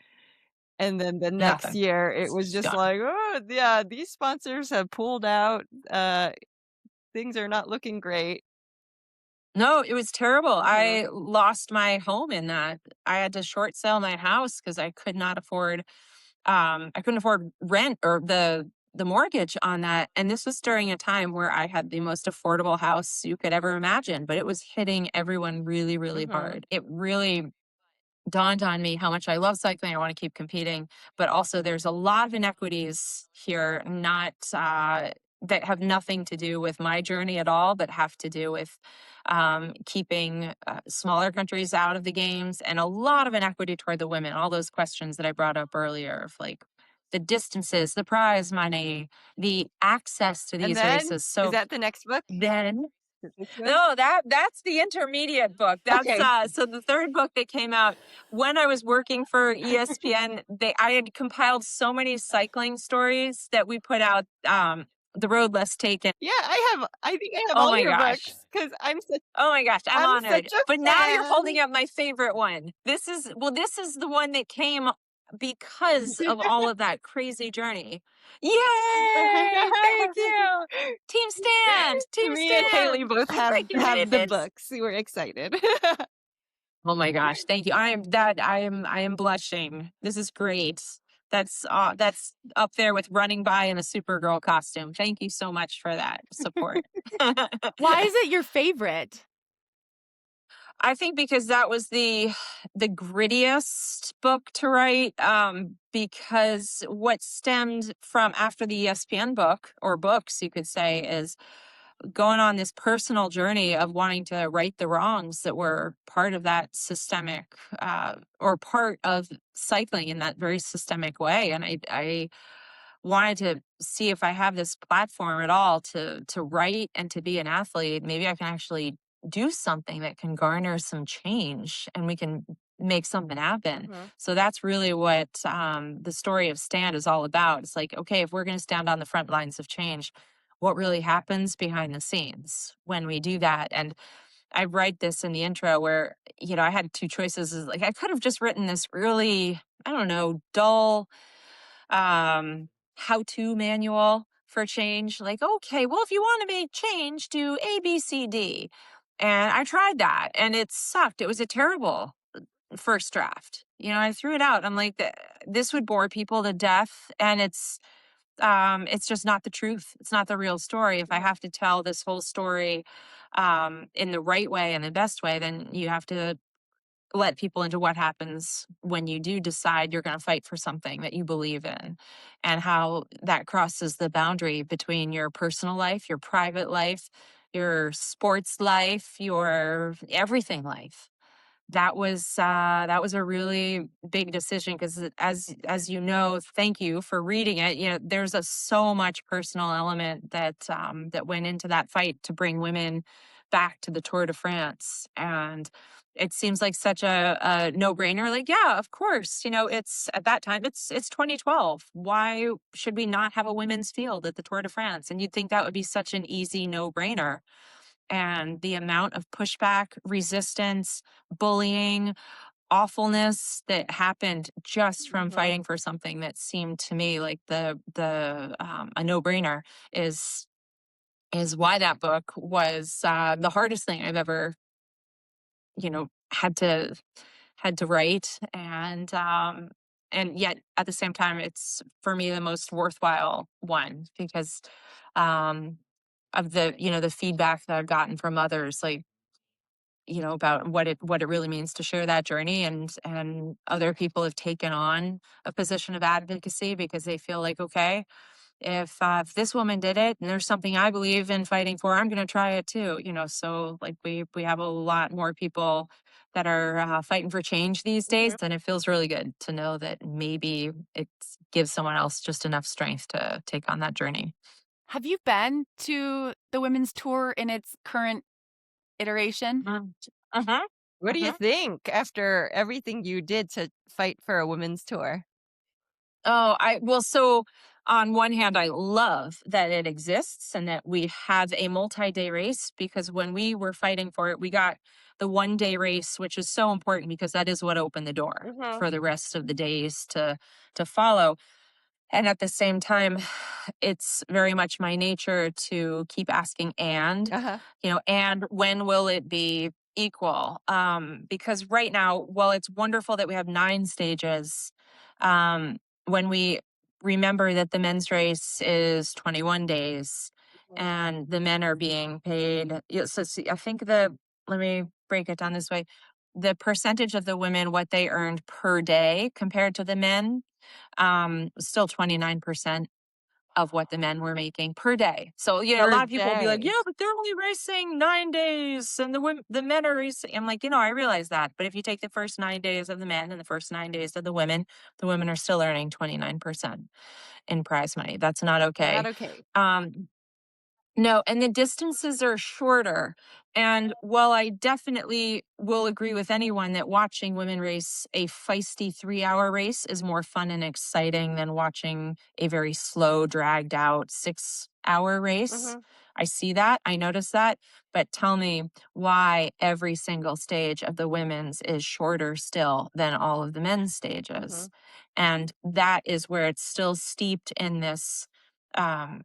the next Nothing. year it was It's just done. like, oh yeah, these sponsors have pulled out. Things are not looking great. No, it was terrible. Mhm. I lost my home in that. I had to short sell my house because I could not afford I couldn't afford rent or the mortgage on that. And this was during a time where I had the most affordable house you could ever imagine, but it was hitting everyone really, really Mhm. hard. It really dawned on me how much I love cycling. I want to keep competing, but also there's a lot of inequities here, not that have nothing to do with my journey at all, but have to do with keeping smaller countries out of the games, and a lot of inequity toward the women. All those questions that I brought up earlier of like the distances, the prize money, the access to And these then races. is So that the next book? then The next one? no, that's the intermediate book. That's Okay. so the third book that came out when I was working for ESPN, I had compiled so many cycling stories that we put out The Road Less Taken. Yeah, I think I have Oh all my your gosh. books because Oh my gosh, I'm I'm honored. such a But now you're fan. holding up my favorite one. This is the one that came because of all of that crazy journey. Yay! Thank you. Team stand. Team Me and Haley stand. both have Like you made the it. books. We're excited. Oh my gosh, thank you. I am blushing. This is great. That's up there with running by in a Supergirl costume. Thank you so much for that support. Why is it your favorite? I think because that was the grittiest book to write. Because what stemmed from after the ESPN book, or books, you could say, is going on this personal journey of wanting to right the wrongs that were part of that systemic or part of cycling in that very systemic way. And I wanted to see if I have this platform at all to write and to be an athlete. Maybe I can actually do something that can garner some change and we can make something happen. Mhm. So that's really what the story of Stand is all about. It's like, okay, if we're going to stand on the front lines of change, what really happens behind the scenes when we do that? And I write this in the intro where, I had two choices. Like I could have just written this really, I don't know, dull how-to manual for change. Like, okay, well, if you want to make change, do A, B, C, D. And I tried that and it sucked. It was a terrible first draft. I threw it out. I'm like, this would bore people to death. And it's just not the truth. It's not the real story. If I have to tell this whole story in the right way and the best way, then you have to let people into what happens when you do decide you're going to fight for something that you believe in, and how that crosses the boundary between your personal life, your private life, your sports life, your everything life. That was a really big decision because, as you know, thank you for reading it. There's so much personal element that went into that fight to bring women back to the Tour de France, and it seems like such a no brainer. Like, yeah, of course. It's at that time. It's 2012. Why should we not have a women's field at the Tour de France? And you'd think that would be such an easy no brainer, and the amount of pushback, resistance, bullying, awfulness that happened just from Mhm. fighting for something that seemed to me like the a no-brainer is why that book was the hardest thing I've ever had to write, and yet at the same time it's for me the most worthwhile one because um of the feedback that I've gotten from others, like, about what it really means to share that journey, and other people have taken on a position of advocacy because they feel like, okay, if this woman did it and there's something I believe in fighting for, I'm going to try it too. So like we have a lot more people that are fighting for change these days, Mhm. and it feels really good to know that maybe it gives someone else just enough strength to take on that journey. Have you been to the women's tour in its current iteration? Mm. Uh-huh. What do you Uh-huh. think after everything you did to fight for a women's tour? So on one hand, I love that it exists and that we have a multi-day race, because when we were fighting for it, we got the 1 day race, which is so important because that is what opened the door Mhm. for the rest of the days to follow. And at the same time, it's very much my nature to keep asking, Uh-huh. and when will it be equal? Because right now, while it's wonderful that we have 9 stages, um, when we remember that the men's race is 21 days Mhm. and the men are being paid, so see, I think let me break it down this way. The percentage of the women, what they earned per day compared to the men, still 29% of what the men were making per day. So, a Per lot of people will be like, day. yeah, but they're only racing 9 days and the men are racing. I'm like, I realize that. But if you take the first 9 days of the men and the first 9 days of the women are still earning 29% in prize money. That's not Not okay. okay. Um, no, and the distances are shorter. And while I definitely will agree with anyone that watching women race a feisty 3 hour race is more fun and exciting than watching a very slow, dragged out 6 hour race, Mhm. I see that. I notice that. But tell me why every single stage of the women's is shorter still than all of the men's stages. Mhm. And that is where it's still steeped in this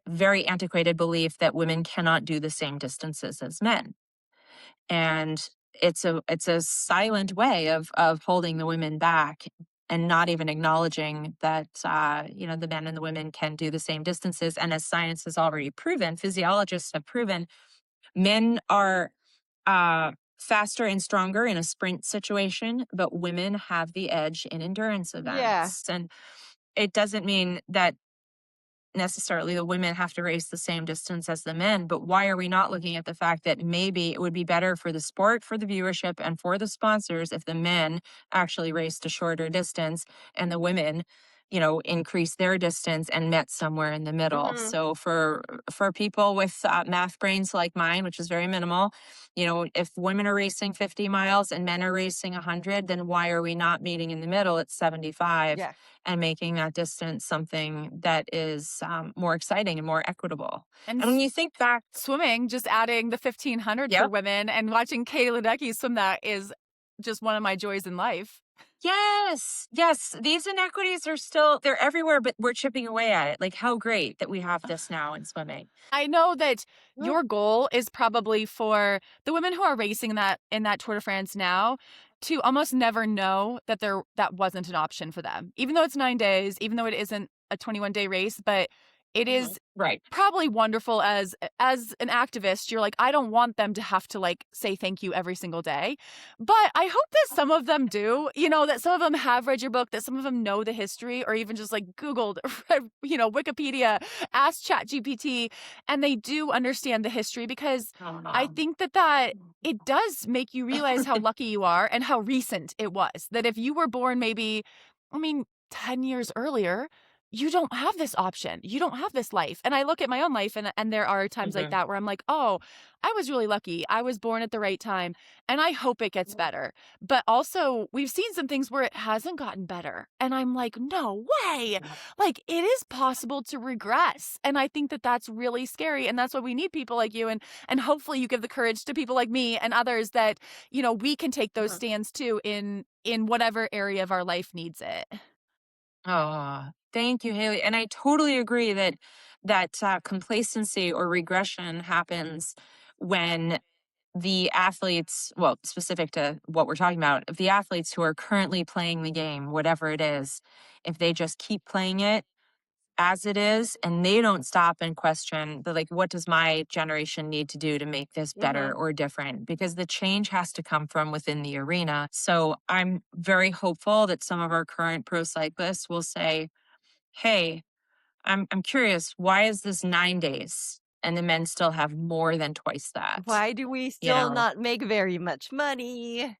very antiquated belief that women cannot do the same distances as men, and it's a silent way of holding the women back and not even acknowledging that the men and the women can do the same distances. And as science has already proven, physiologists have proven, men are faster and stronger in a sprint situation, but women have the edge in endurance Yeah. events. And it doesn't mean that necessarily the women have to race the same distance as the men, but why are we not looking at the fact that maybe it would be better for the sport, for the viewership, and for the sponsors if the men actually raced a shorter distance and the women, increased their distance and met somewhere in the middle. Mhm. So for people with math brains like mine, which is very minimal, if women are racing 50 miles and men are racing 100, then why are we not meeting in the middle at 75? Yeah. And making that distance something that is more exciting and more equitable. And And when you think back, swimming, just adding the 1500 for yep, women and watching Katie Ledecky swim that is just one of my joys in life. Yes. Yes. These inequities are still, they're everywhere, but we're chipping away at it. Like, how great that we have this now in swimming. I know that Mm. your goal is probably for the women who are racing in that Tour de France now to almost never know that that wasn't an option for them. Even though it's 9 days, even though it isn't a 21-day race, but it is Right. probably wonderful as an activist. You're like, I don't want them to have to like say thank you every single day. But I hope that some of them do, that some of them have read your book, that some of them know the history, or even just like Googled, Wikipedia, asked ChatGPT, and they do understand the history, because I think that it does make you realize how lucky you are and how recent it was. That if you were born maybe, 10 years earlier, you don't have this option. You don't have this life. And I look at my own life, and there are times like that where I'm like, oh, I was really lucky. I was born at the right time, and I hope it gets better. But also, we've seen some things where it hasn't gotten better. And I'm like, no way. Like, it is possible to regress. And I think that that's really scary. And that's why we need people like you. And hopefully you give the courage to people like me and others that, we can take those stands too in whatever area of our life needs it. Oh, thank you, Haley. And I totally agree that complacency or regression happens when the athletes, well, specific to what we're talking about, if the athletes who are currently playing the game, whatever it is, if they just keep playing it as it is and they don't stop and question the, like, what does my generation need to do to make this better or different, because the change has to come from within the arena. So I'm very hopeful that some of our current pro cyclists will say, hey, I'm curious, why is this 9 days and the men still have more than twice that? Why do we You still know, not make very much money?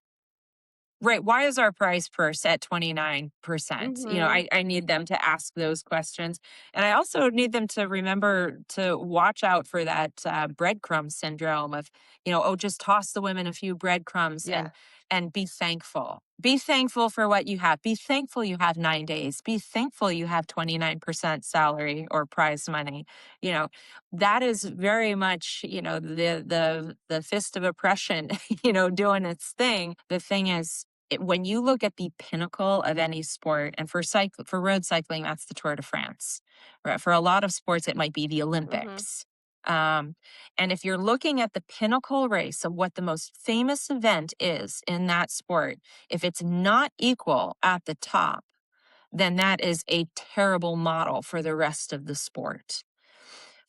right. Why is our price purse at 29%? Mhm. I need them to ask those questions. And I also need them to remember to watch out for that breadcrumb syndrome of, oh, just toss the women a few breadcrumbs Yeah. and be thankful. Be thankful for what you have. Be thankful you have 9 days. Be thankful you have 29% salary or prize money. You know, that is very much, the fist of oppression, doing its thing. The thing is, when you look at the pinnacle of any sport, and for road cycling, that's the Tour de France. Right? For a lot of sports, it might be the Mhm. Olympics. Um, and if you're looking at the pinnacle race of what the most famous event is in that sport, if it's not equal at the top, then that is a terrible model for the rest of the sport.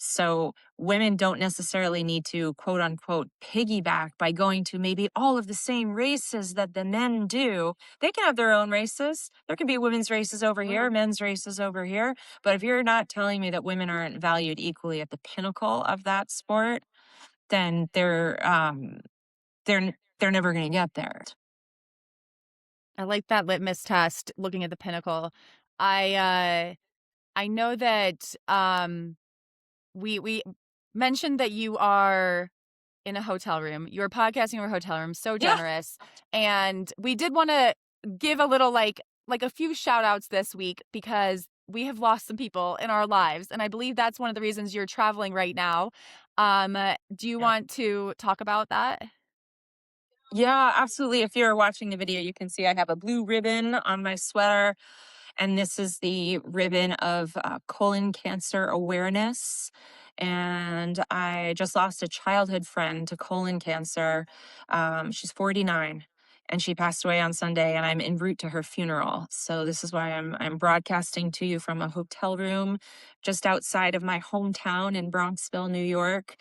So women don't necessarily need to quote unquote piggyback by going to maybe all of the same races that the men do. They can have their own races. There can be women's races over here, Mhm. men's races over here. But if you're not telling me that women aren't valued equally at the pinnacle of that sport, then they're never going to get there. I like that litmus test, looking at the pinnacle. I know that we mentioned that you are in a hotel room. You're podcasting in a hotel room, so Yeah. generous. And we did want to give a little like a few shout outs this week, because we have lost some people in our lives. And I believe that's one of the reasons you're traveling right now. Do you Yeah. want to talk about that? Yeah, absolutely. If you're watching the video, you can see I have a blue ribbon on my sweater. And this is the ribbon of colon cancer awareness. And I just lost a childhood friend to colon cancer. She's 49 and she passed away on Sunday, and I'm en route to her funeral. So this is why I'm broadcasting to you from a hotel room just outside of my hometown in Bronxville, New York.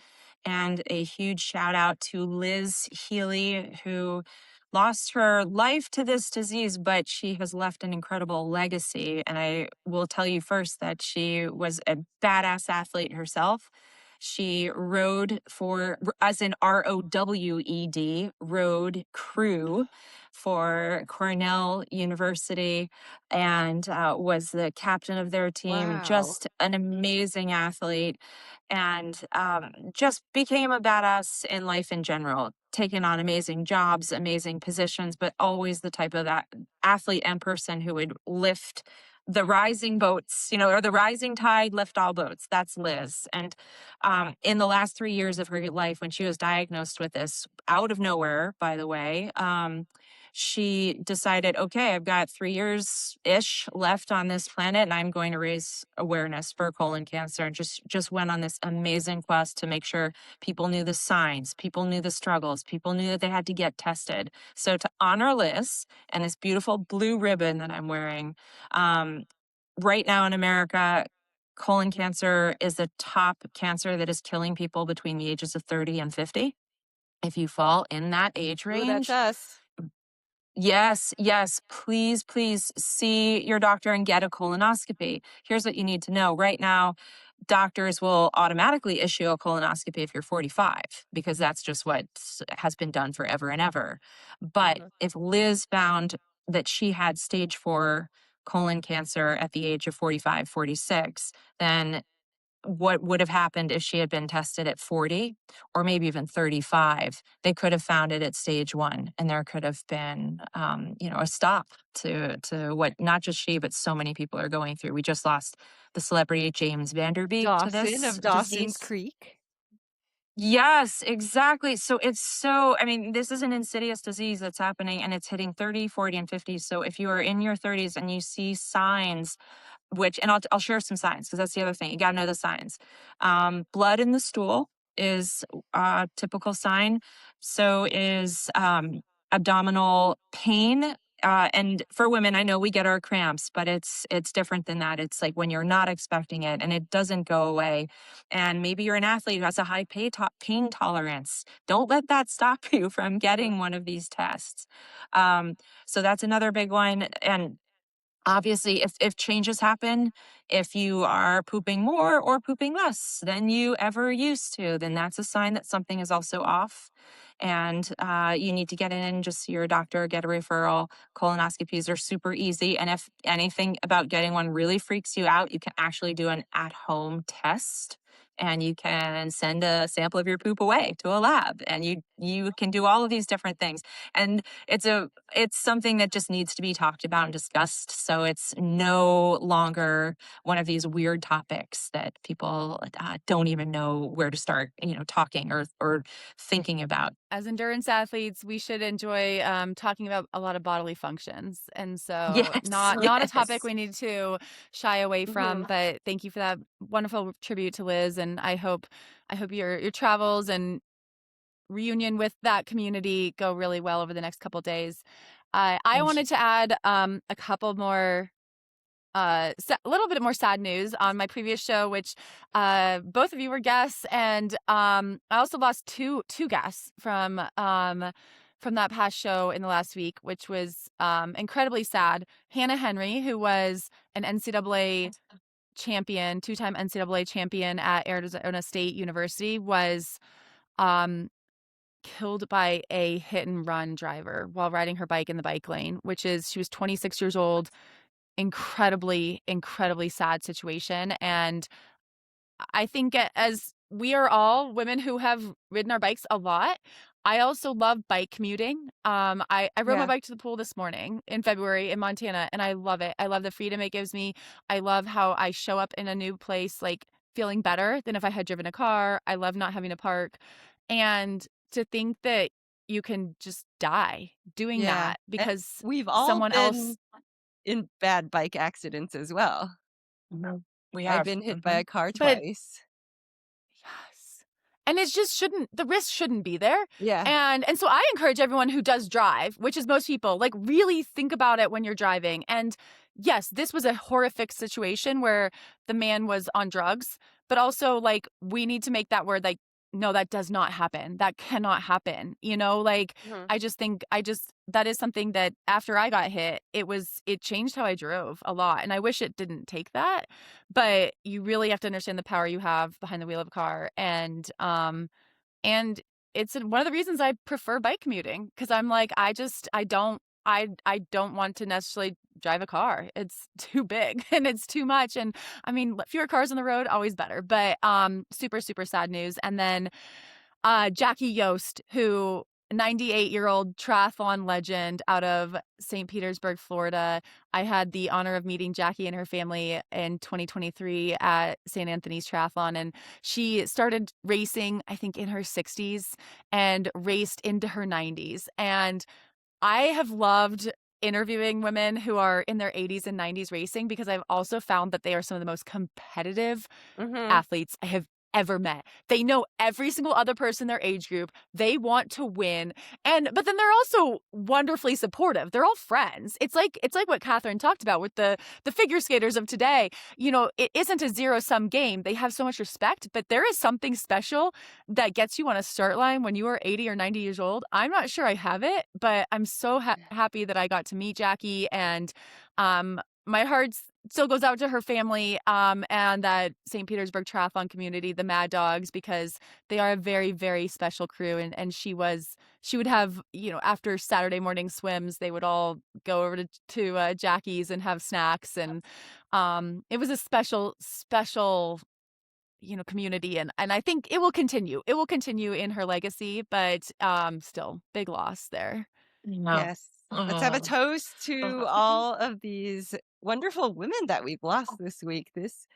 And a huge shout out to Liz Healy, who lost her life to this disease, but she has left an incredible legacy. And I will tell you first that she was a badass athlete herself. She rode as in ROWED, road crew for Cornell University, and was the captain of their team. Wow. Just an amazing athlete, and just became a badass in life in general, taking on amazing jobs, amazing positions, but always the type of that athlete and person who would lift the rising boats, or the rising tide lift all boats. That's Liz. And in the last 3 years of her life, when she was diagnosed with this out of nowhere, by the way, she decided, okay, I've got 3 years-ish left on this planet, and I'm going to raise awareness for colon cancer, and just went on this amazing quest to make sure people knew the signs, people knew the struggles, people knew that they had to get tested. So to honor Liz and this beautiful blue ribbon that I'm wearing, um, right now in America, colon cancer is the top cancer that is killing people between the ages of 30 and 50. If you fall in that age Ooh, that's range, us. yes, yes, please, please see your doctor and get a colonoscopy. Here's what you need to know. Right now, doctors will automatically issue a colonoscopy if you're 45 because that's just what has been done forever and ever. But Mhm. if Liz found that she had stage 4 colon cancer at the age of 45, 46, then what would have happened if she had been tested at 40 or maybe even 35? They could have found it at stage 1, and there could have been, a stop to what not just she, but so many people are going through. We just lost the celebrity James Vanderbeek to Dawson this of Dawson's disease. Creek. Yes, exactly. So it's so, I mean, this is an insidious disease that's happening and it's hitting 30, 40, and 50. So if you are in your 30s and you see signs, and I'll share some signs because that's the other thing. You got to know the signs. Blood in the stool is a typical sign. So is abdominal pain. And for women, I know we get our cramps, but it's different than that. It's like when you're not expecting it and it doesn't go away. And maybe you're an athlete who has a high pain tolerance. Don't let that stop you from getting one of these tests. So that's another big one. And obviously, if changes happen, if you are pooping more or pooping less than you ever used to, then that's a sign that something is also off. And you need to get in, just see your doctor, get a referral. Colonoscopies are super easy. And if anything about getting one really freaks you out, you can actually do an at-home test. And you can send a sample of your poop away to a lab, and you can do all of these different things. And it's something that just needs to be talked about and discussed. So it's no longer one of these weird topics that people don't even know where to start, talking or thinking about. As endurance athletes, we should enjoy talking about a lot of bodily functions, and so Yes, not a topic yes. we need to shy away from. Mhm. But thank you for that wonderful tribute to Liz, and I hope your travels and reunion with that community go really well over the next couple days. I Thank you. wanted to add a couple more a little bit more sad news on my previous show, which both of you were guests, and I also lost two guests from that past show in the last week, which was incredibly sad. Hannah Henry, who was an NCAA champion, two-time NCAA champion at Arizona State University, was um killed by a hit and run driver while riding her bike in the bike lane, which is she was 26 years old. Incredibly, incredibly sad situation. And I think as we are all women who have ridden our bikes a lot, I also love bike commuting. I rode my Yeah. bike to the pool this morning in February in Montana, and I love it. I love the freedom it gives me. I love how I show up in a new place like feeling better than if I had driven a car. I love not having to park. And to think that you can just die doing Yeah. that And because we've all someone else. been in bad bike accidents as well. Mhm. We I've have. been hit by Hmm. a car But twice. yes. And it just shouldn't the risk shouldn't be there. Yeah. And so I encourage everyone who does drive, which is most people, like really think about it when you're driving. And yes, this was a horrific situation where the man was on drugs, but also like we need to make that word like no, that does not happen. That cannot happen. Like Mhm. I just that is something that after I got hit, it changed how I drove a lot. And I wish it didn't take that, but you really have to understand the power you have behind the wheel of a car. And it's one of the reasons I prefer bike commuting because I'm like I don't want to necessarily drive a car. It's too big and it's too much. And I mean, fewer cars on the road, always better. But super, super sad news. And then Jackie Yost, who 98-year-old triathlon legend out of St. Petersburg, Florida. I had the honor of meeting Jackie and her family in 2023 at St. Anthony's Triathlon, and she started racing, I think, in her 60s and raced into her 90s. And I have loved interviewing women who are in their 80s and 90s racing because I've also found that they are some of the most competitive Mhm. athletes I have ever met. They know every single other person in their age group. They want to win. But then they're also wonderfully supportive. They're all friends. It's like what Kathryn talked about with the figure skaters of today. It isn't a zero-sum game. They have so much respect, but there is something special that gets you on a start line when you are 80 or 90 years old. I'm not sure I have it, but I'm so happy that I got to meet Jackie, and my heart still goes out to her family, and that St. Petersburg triathlon community, the Mad Dogs, because they are a very, very special crew. And she would have, after Saturday morning swims, they would all go over to Jackie's and have snacks. And it was a special, special, community. And I think it will continue. It will continue in her legacy, but still, big loss there. No. Yes. Let's have a Oh. toast to all of these wonderful women that we've lost this week. This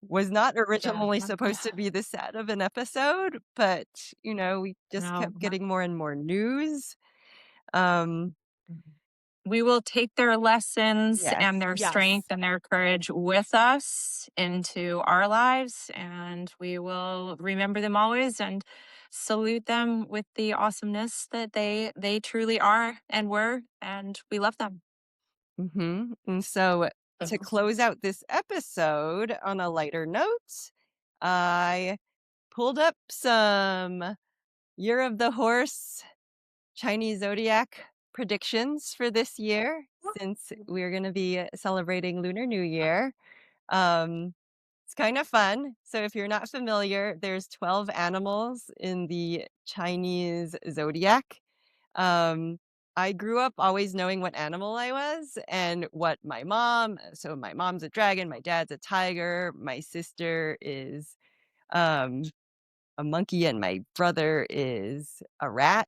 was not originally supposed to be this sad of an episode, but, we just No. kept getting more and more news. Um, We will take their lessons yes. and their Yes. strength and their courage with us into our lives, and we will remember them always and salute them with the awesomeness that they truly are and were, and we love them. And so to close out this episode on a lighter note, I pulled up some Year of the Horse Chinese zodiac predictions for this year, since we're going to be celebrating Lunar New Year. It's kind of fun. So if you're not familiar, there's 12 animals in the Chinese zodiac. I grew up always knowing what animal I was and what so my mom's a dragon, my dad's a tiger, my sister is um, a monkey, and my brother is a rat.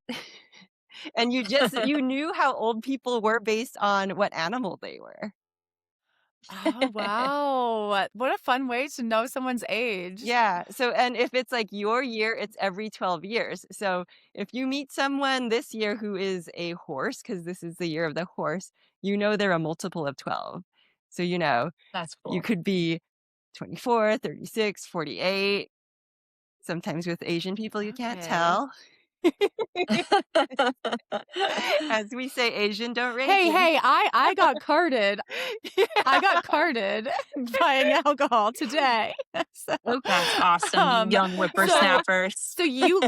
And you knew how old people were based on what animal they were. Oh, wow. What a fun way to know someone's age. Yeah. So, and if it's like your year, it's every 12 years. So if you meet someone this year who is a horse, because this is the year of the horse, they're a multiple of 12. So, That's you cool. could be 24, 36, 48. Sometimes with Asian people, you can't Okay. tell. As we say, Asian don't rate Hey, me. hey, I got carded. I got carded buying alcohol today. So, That's awesome, you um, young so, whippersnappers. so you,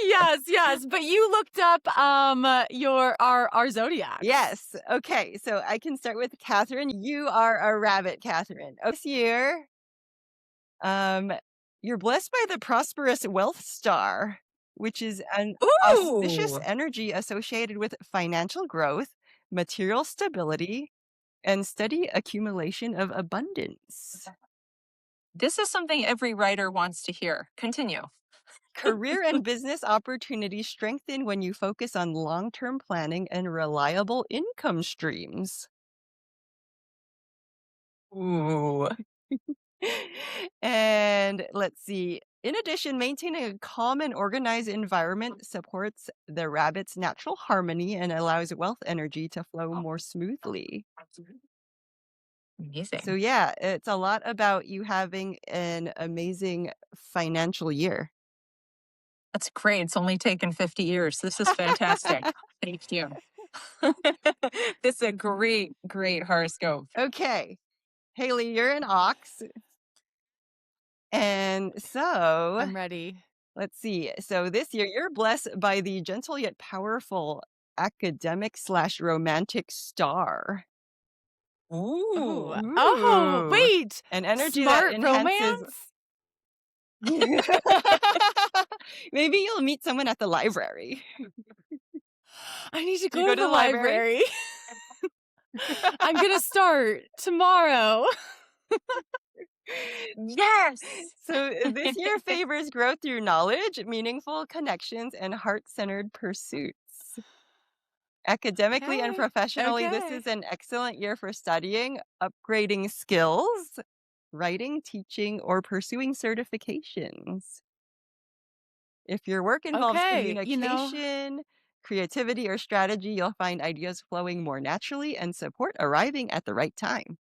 yes, but you looked up our zodiacs. Yes. Okay. So I can start with Kathryn. You are a rabbit, Kathryn. This year, um, you're blessed by the prosperous wealth star, which is an auspicious Ooh! energy associated with financial growth, material stability, and steady accumulation of abundance. This is something every writer wants to hear. Continue. Career and business opportunities strengthen when you focus on long-term planning and reliable income streams. Ooh. And let's see. In addition, maintaining a calm and organized environment supports the rabbit's natural harmony and allows wealth energy to flow more smoothly. So, Amazing. yeah, it's a lot about you having an amazing financial year. That's great. It's only taken 50 years. This is fantastic. Thank you. This is a great, great horoscope. Okay, Haley, you're an ox. And so I'm ready. let's see. So this year, you're blessed by the gentle yet powerful academic/romantic star. Oh, Ooh. oh, Ooh, wait. an energy that Smart enhances. romance? Maybe you'll meet someone at the library. I need to Do you go go to to the the library? library. I'm going to start tomorrow. Yes. So this year favors growth through knowledge, meaningful connections, and heart-centered pursuits. Academically and Okay. professionally, this Okay. is an excellent year for studying, upgrading skills, writing, teaching, or pursuing certifications. If your work involves Okay. communication, creativity, or strategy, you'll find ideas flowing more naturally and support arriving at the right time.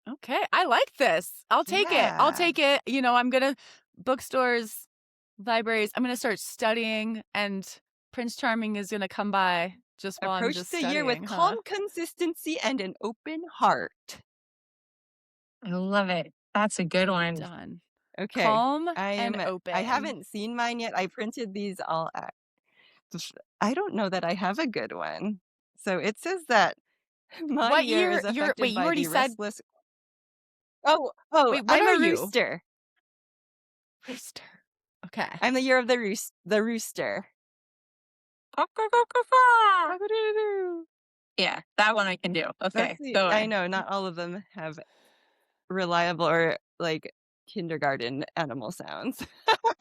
Okay, I like this. I'll take it. I'll Yeah. take it. I'm gonna bookstores, libraries. I'm gonna start studying, and Prince Charming is gonna come by just while I'm Approach just the year with studying, huh? calm consistency and an open heart. I love it. That's a good one. Done. Okay. Calm and I open. haven't seen mine yet. I printed these all out. I don't know that I have a good one. So it says that my What year year? is affected You by already the said. restless. Oh, Wait, what I'm are a you? rooster. Rooster. Okay. I'm the year of the rooster. Cock-a-doodle-doo. Yeah, that one I can do. Let's Okay, see. go I away. know not all of them have reliable or like kindergarten animal sounds.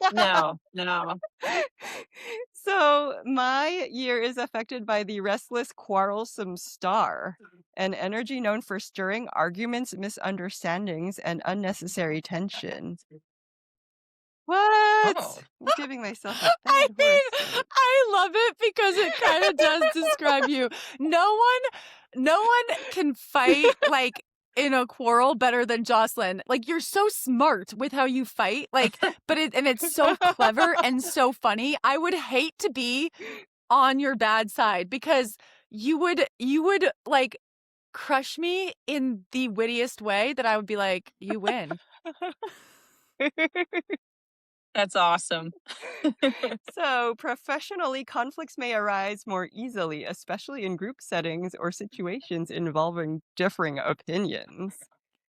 No, no. So my year is affected by the restless, quarrelsome star, an energy known for stirring arguments, misunderstandings, and unnecessary tension. Oh. What? I'm giving myself a I bad mean, horoscope. I love it because it kind of does describe you. No one can fight like in a quarrel better than Jocelyn. Like you're so smart with how you fight. And it's so clever and so funny. I would hate to be on your bad side because you would like crush me in the wittiest way that I would be like, you win. That's awesome. So, professionally, conflicts may arise more easily, especially in group settings or situations involving differing opinions.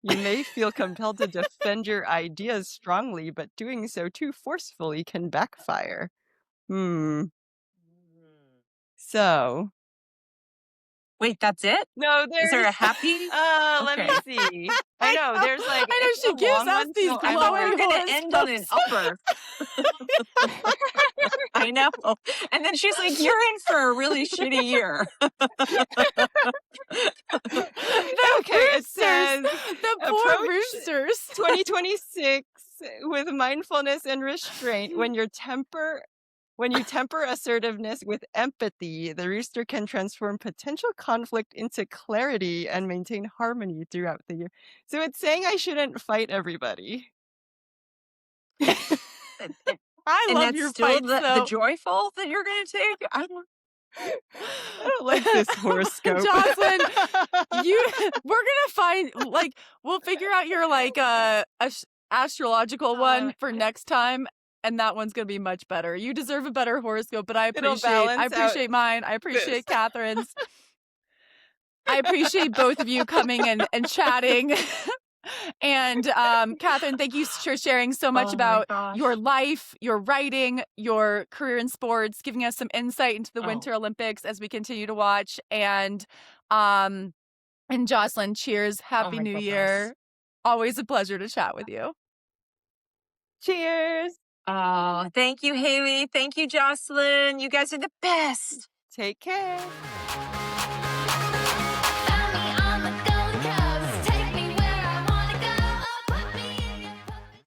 You may feel compelled to defend your ideas strongly, but doing so too forcefully can backfire. Hmm. So, Wait, that's it? no, Is there there's a happy? let me Okay. see. I know there's like I it's know she a gives long us one, these so I I'm thought we gonna were glowing gonna end on an horoscopes. upper. I know. And then she's like, "You're in for a really shitty year." The Okay, it roosters, says the poor approach roosters. 2026 with mindfulness and restraint. When you temper assertiveness with empathy, the rooster can transform potential conflict into clarity and maintain harmony throughout the year. So it's saying I shouldn't fight everybody. And and I and love that's your still fights, the though. joyful that you're gonna take? I don't I don't like this horoscope. Jocelyn, we're gonna find we'll figure out your astrological one for next time, and that one's gonna be much better. You deserve a better horoscope, but I It'll appreciate balance out mine. I this. appreciate Kathryn's. I appreciate both of you coming and chatting. And Kathryn, thank you for sharing so much Oh my about your gosh. life, your writing, your career in sports, giving us some insight into the Oh. Winter Olympics as we continue to watch. And Jocelyn, cheers. Oh Happy my New goodness. Year. Always a pleasure to chat with you. Cheers. Oh, thank you, Haley. Thank you, Jocelyn. You guys are the best. Take care.